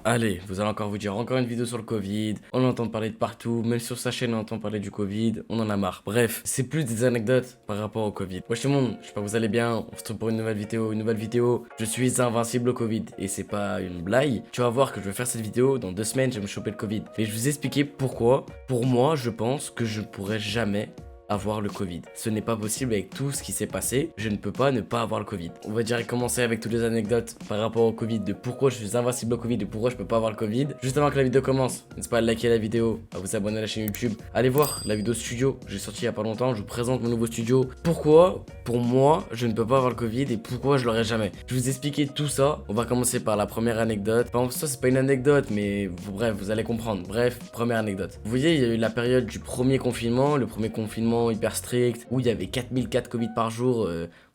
Allez, vous allez encore vous dire encore une vidéo sur le Covid, on entend parler de partout, même sur sa chaîne on entend parler du Covid, on en a marre. Bref, c'est plus des anecdotes par rapport au Covid. Wesh tout le monde, j'espère que vous allez bien, on se retrouve pour une nouvelle vidéo, je suis invincible au Covid, et c'est pas une blague, tu vas voir que je vais faire cette vidéo, dans 2 semaines je vais me choper le Covid. Et je vais vous expliquer pourquoi, pour moi je pense que je ne pourrai jamais avoir le Covid. Ce n'est pas possible avec tout ce qui s'est passé, je ne peux pas ne pas avoir le Covid. On va direct commencer avec toutes les anecdotes par rapport au Covid, de pourquoi je suis invincible au Covid, de pourquoi je peux pas avoir le Covid. Juste avant que la vidéo commence, n'hésitez pas à liker la vidéo, à vous abonner à la chaîne YouTube, allez voir la vidéo studio, j'ai sorti il y a pas longtemps, je vous présente mon nouveau studio. Pourquoi, pour moi, je ne peux pas avoir le Covid et pourquoi je l'aurai jamais. Je vais vous expliquer tout ça, on va commencer par la première anecdote. Enfin, ça c'est pas une anecdote, mais bref, vous allez comprendre. Bref, première anecdote. Vous voyez, il y a eu la période du premier confinement, le premier confinement hyper strict, où il y avait 4000 cas de Covid par jour,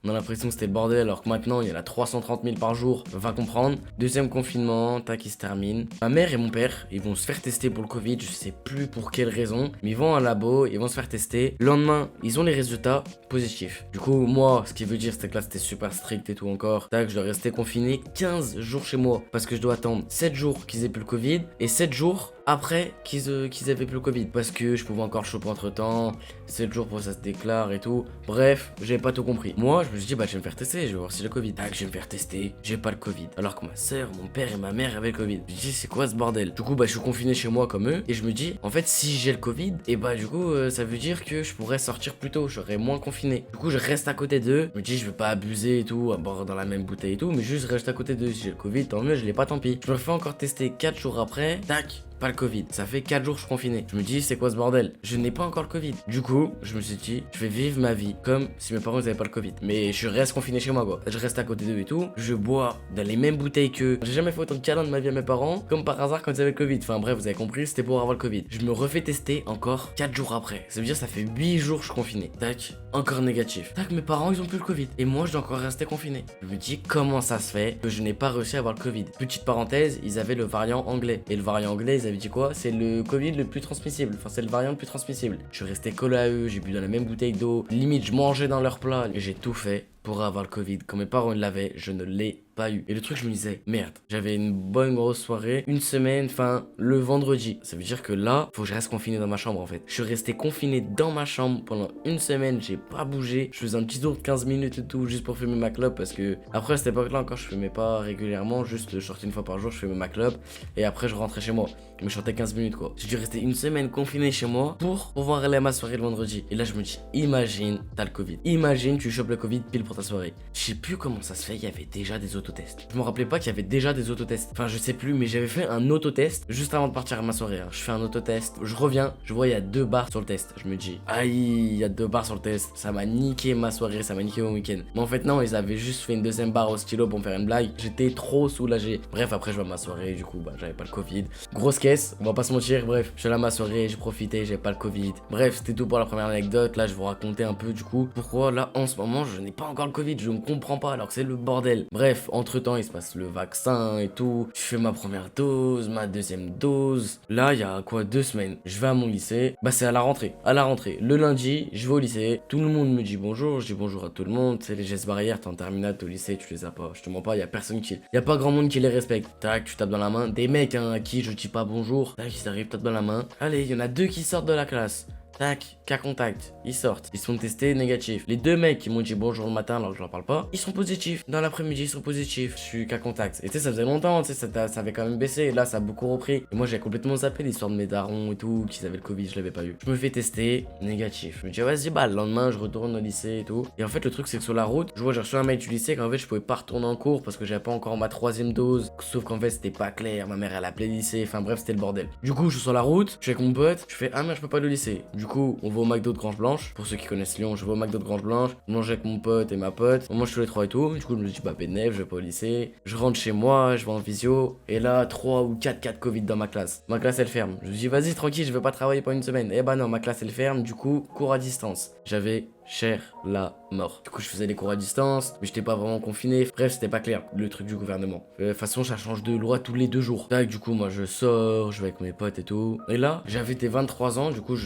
on a l'impression que c'était le bordel, alors que maintenant il y en a 330 000 par jour, va comprendre. Deuxième confinement, tac, il se termine. Ma mère et mon père, ils vont se faire tester pour le Covid, je sais plus pour quelle raison, mais ils vont à un labo, ils vont se faire tester. Le lendemain, ils ont les résultats positifs. Du coup, moi, ce qui veut dire, c'est que là c'était super strict et tout encore. Tac, je dois rester confiné 15 jours chez moi, parce que je dois attendre 7 jours qu'ils aient plus le Covid, et 7 jours après qu'ils avaient plus le Covid, parce que je pouvais encore choper entre temps, 7 jours pour que ça se déclare et tout. Bref, j'ai pas tout compris. Moi, je me suis dit, bah, je vais me faire tester, je vais voir si j'ai le Covid. Tac, je vais me faire tester, j'ai pas le Covid. Alors que ma soeur, mon père et ma mère avaient le Covid. Je me dis, c'est quoi ce bordel? Du coup, bah, je suis confiné chez moi comme eux, et je me dis, en fait, si j'ai le Covid, et bah, du coup, ça veut dire que je pourrais sortir plus tôt, je serais moins confiné. Du coup, je reste à côté d'eux, je me dis, je vais pas abuser et tout, à boire dans la même bouteille et tout, mais juste reste à côté d'eux. Si j'ai le Covid, tant mieux, je l'ai pas, tant pis. Je me fais encore tester 4 jours après, tac. Pas le Covid, ça fait 4 jours que je suis confiné. Je me dis, c'est quoi ce bordel? Je n'ai pas encore le Covid. Du coup, je me suis dit, je vais vivre ma vie comme si mes parents n'avaient pas le Covid. Mais je reste confiné chez moi, quoi. Je reste à côté d'eux et tout. Je bois dans les mêmes bouteilles qu'eux. J'ai jamais fait autant de câlins de ma vie à mes parents, comme par hasard quand ils avaient le Covid. Enfin bref, vous avez compris, c'était pour avoir le Covid. Je me refais tester encore 4 jours après. Ça veut dire, ça fait 8 jours que je suis confiné. Tac, encore négatif. Tac, mes parents, ils ont plus le Covid. Et moi, je dois encore rester confiné. Je me dis, comment ça se fait que je n'ai pas réussi à avoir le Covid? Petite parenthèse, ils avaient le variant anglais. Et le variant anglais, ils avaient dit quoi? C'est le Covid le plus transmissible, enfin c'est le variant le plus transmissible. Je suis resté collé à eux, j'ai bu dans la même bouteille d'eau, limite je mangeais dans leur plat et j'ai tout fait pour avoir le Covid. Quand mes parents l'avaient, je ne l'ai pas eu. Et le truc, je me disais, merde, j'avais une bonne grosse soirée, une semaine, enfin le vendredi. Ça veut dire que là, faut que je reste confiné dans ma chambre en fait. Je suis resté confiné dans ma chambre pendant une semaine, j'ai pas bougé. Je faisais un petit tour de 15 minutes et tout, juste pour fumer ma clope parce que après à cette époque-là encore, je fumais pas régulièrement, juste je sortais une fois par jour, je fumais ma clope et après je rentrais chez moi. Je me sortais 15 minutes quoi. J'ai dû rester une semaine confiné chez moi pour pouvoir aller à ma soirée le vendredi. Et là, je me dis, imagine, t'as le Covid. Imagine, tu chopes le Covid pile pour ta soirée. Je sais plus comment ça se fait, il y avait déjà des autotests. Je me rappelais pas qu'il y avait déjà des autotests. Enfin, je sais plus, mais j'avais fait un autotest juste avant de partir à ma soirée. Je fais un autotest, je reviens, je vois il y a 2 barres sur le test. Je me dis, aïe, il y a 2 barres sur le test. Ça m'a niqué ma soirée, ça m'a niqué mon week-end. Mais en fait, non, ils avaient juste fait une 2e barre au stylo pour me faire une blague. J'étais trop soulagé. Bref, après, je vois ma soirée, du coup, bah, j'avais pas le Covid. Grosse caisse, on va pas se mentir. Bref, je suis là à ma soirée, j'ai profité, j'ai pas le Covid. Bref, c'était tout pour la première anecdote. Là, je vais vous raconter un peu, du coup, pourquoi là, en ce moment, je n'ai pas encore le Covid. Je ne comprends pas alors que c'est le bordel. Bref, entre temps, il se passe le vaccin et tout. Je fais ma première dose, ma 2e dose. Là, il y a quoi, 2 semaines. Je vais à mon lycée. Bah, c'est à la rentrée. À la rentrée. Le lundi, je vais au lycée. Tout le monde me dit bonjour. Je dis bonjour à tout le monde. C'est les gestes barrières. T'es en terminale, t'es au lycée, tu les as pas. Je te mens pas, il y a personne qui. Il y a pas grand monde qui les respecte. Tac, tu tapes dans la main. Des mecs, hein, à qui je dis pas bonjour. Tac, ils arrivent, tapent dans la main. Allez, il y en a 2 qui sortent de la classe. Tac, cas contact, ils sortent, ils sont testés négatifs. Les 2 mecs qui m'ont dit bonjour le matin alors que je leur parle pas, ils sont positifs. Dans l'après-midi, ils sont positifs. Je suis cas contact. Et tu sais, ça faisait longtemps, tu sais, ça avait quand même baissé. Et là, ça a beaucoup repris. Et moi, j'ai complètement zappé l'histoire de mes darons et tout, qu'ils avaient le Covid, je l'avais pas eu. Je me fais tester, négatif. Je me dis, vas-y, bah, le lendemain, je retourne au lycée et tout. Et en fait, le truc, c'est que sur la route, je vois, j'ai reçu un mail du lycée qu'en fait, je pouvais pas retourner en cours parce que j'avais pas encore ma 3e dose. Sauf qu'en fait, c'était pas clair. Ma mère, elle appelait le lycée. Enfin, bref, c'était le bordel. Du coup, je suis sur la route, je suis avec mon pote, je fais, ah, mais je peux pas aller au lycée. Du coup, on va au McDo de Grange Blanche. Pour ceux qui connaissent Lyon, je vais au McDo de Grange Blanche, manger avec mon pote et ma pote. On mange tous les 3 et tout. Du coup, je me dis, bah, bénéf, je vais pas au lycée. Je rentre chez moi, je vais en visio. Et là, 3 ou 4 cas de Covid dans ma classe. Ma classe, elle ferme. Je me dis, vas-y, tranquille, je vais pas travailler pendant une semaine. Eh bah non, ma classe, elle ferme. Du coup, cours à distance. J'avais cher la mort. Du coup, je faisais les cours à distance, mais j'étais pas vraiment confiné. Bref, c'était pas clair, le truc du gouvernement. De toute façon, ça change de loi tous les 2 jours. Tac, du coup, moi, je sors, je vais avec mes potes et tout. Et là, j'avais des 23 ans, du coup,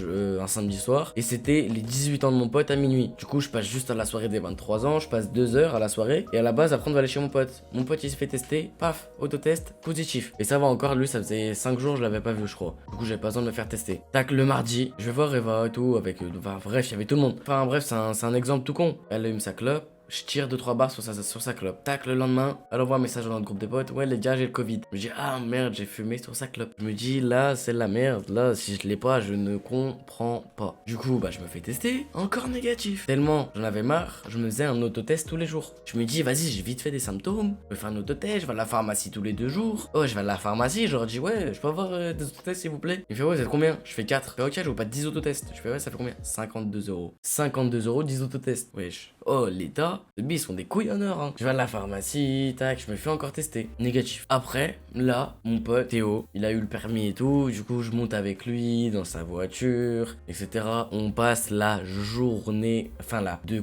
un samedi soir. Et c'était les 18 ans de mon pote à minuit. Du coup, je passe juste à la soirée des 23 ans, je passe 2 heures à la soirée. Et à la base, après, on va aller chez mon pote. Mon pote, il se fait tester, paf, autotest, positif. Et ça va encore, lui, ça faisait 5 jours, je l'avais pas vu, je crois. Du coup, j'avais pas besoin de me faire tester. Tac, le mardi, je vais voir Eva et tout, avec. Enfin, bref, il y avait tout le monde. Enfin, bref, c'est un exemple tout con. Elle allume sa clope. Je tire 2-3 barres sur sa clope. Tac, le lendemain, elle envoie un message dans notre groupe de potes. Ouais, les gars, j'ai le Covid. Je me dis, ah merde, j'ai fumé sur sa clope. Je me dis, là, c'est la merde. Là, si je l'ai pas, je ne comprends pas. Du coup, bah, je me fais tester. Encore négatif. Tellement j'en avais marre, je me faisais un autotest tous les jours. Je me dis, vas-y, j'ai vite fait des symptômes. Je vais faire un autotest. Je vais à la pharmacie tous les 2 jours. Oh, je vais à la pharmacie. Je leur dis, ouais, je peux avoir des autotests, s'il vous plaît. Il fait, ouais, c'est combien? Je fais 4. Je fais, ok, je veux pas 10 autotests. Je fais, ouais, ça fait combien? 52 euros. 52 euros, 10 autotests. Wesh. Oh, l'État, les billes sont des couilles en or, hein. Je vais à la pharmacie, tac, je me fais encore tester. Négatif. Après, là, mon pote Théo, il a eu le permis et tout. Du coup, je monte avec lui dans sa voiture, etc. On passe la journée, enfin là, de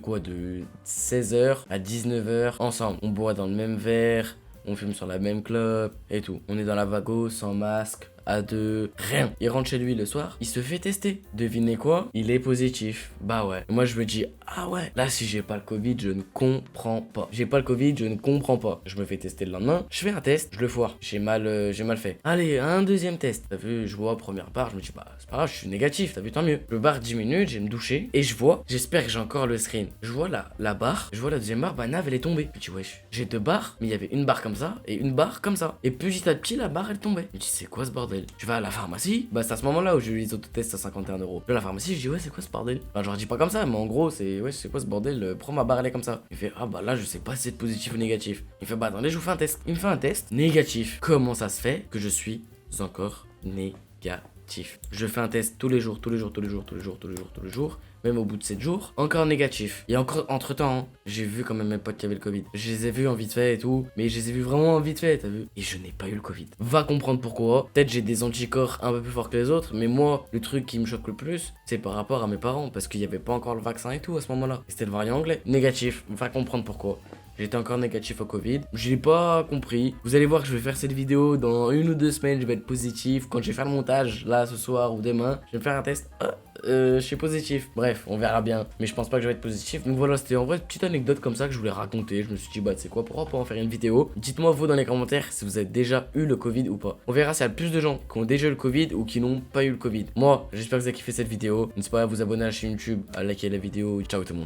16h à 19h ensemble. On boit dans le même verre, on fume sur la même clope et tout. On est dans la Vago, sans masque, à 2, rien. Il rentre chez lui le soir, il se fait tester. Devinez quoi? Il est positif. Bah ouais. Moi je me dis, ah ouais, là si j'ai pas le Covid, je ne comprends pas. J'ai pas le Covid, je ne comprends pas. Je me fais tester le lendemain, je fais un test, je le foire. J'ai mal fait. Allez, un deuxième test. T'as vu, je vois première part, je me dis, bah c'est pas grave, je suis négatif, t'as vu, tant mieux. Je barre 10 minutes, je vais me doucher et je vois, j'espère que j'ai encore le screen. Je vois la barre, je vois la deuxième barre, bah Nav elle est tombée. Je me dis, wesh, j'ai 2 barres, mais il y avait une barre comme ça et une barre comme ça. Et petit à petit, la barre elle tombait. Je me dis, c'est quoi ce bordel? Je vais à la pharmacie, bah c'est à ce moment-là où j'ai eu les autotests à 51 euros. Je vais à la pharmacie, je dis, ouais, c'est quoi ce bordel? Enfin, je leur dis pas comme ça, mais en gros, c'est, ouais, c'est quoi ce bordel? Pourquoi ma barre elle est comme ça? Il fait, ah bah là, je sais pas si c'est positif ou négatif. Il fait, bah attendez, je vous fais un test. Il me fait un test négatif. Comment ça se fait que je suis encore négatif? Je fais un test tous les jours, même au bout de 7 jours, encore négatif. Et encore, entre temps, j'ai vu quand même mes potes qui avaient le Covid. Je les ai vus en vite fait et tout, mais je les ai vus vraiment en vite fait, t'as vu? Et je n'ai pas eu le Covid. Va comprendre pourquoi. Peut-être j'ai des anticorps un peu plus forts que les autres, mais moi, le truc qui me choque le plus, c'est par rapport à mes parents, parce qu'il n'y avait pas encore le vaccin et tout à ce moment-là. C'était le variant anglais. Négatif. Va comprendre pourquoi. J'étais encore négatif au Covid. Je l'ai pas compris. Vous allez voir que je vais faire cette vidéo dans 1 ou 2 semaines. Je vais être positif. Quand je vais faire le montage, là, ce soir ou demain, je vais me faire un test. Je suis positif. Bref, on verra bien. Mais je pense pas que je vais être positif. Donc voilà, c'était en vrai une petite anecdote comme ça que je voulais raconter. Je me suis dit, bah, c'est quoi, pourquoi pas en faire une vidéo? Dites-moi, vous, dans les commentaires, si vous avez déjà eu le Covid ou pas. On verra s'il y a plus de gens qui ont déjà eu le Covid ou qui n'ont pas eu le Covid. Moi, j'espère que vous avez kiffé cette vidéo. N'hésitez pas à vous abonner à la chaîne YouTube, à liker la vidéo. Ciao tout le monde.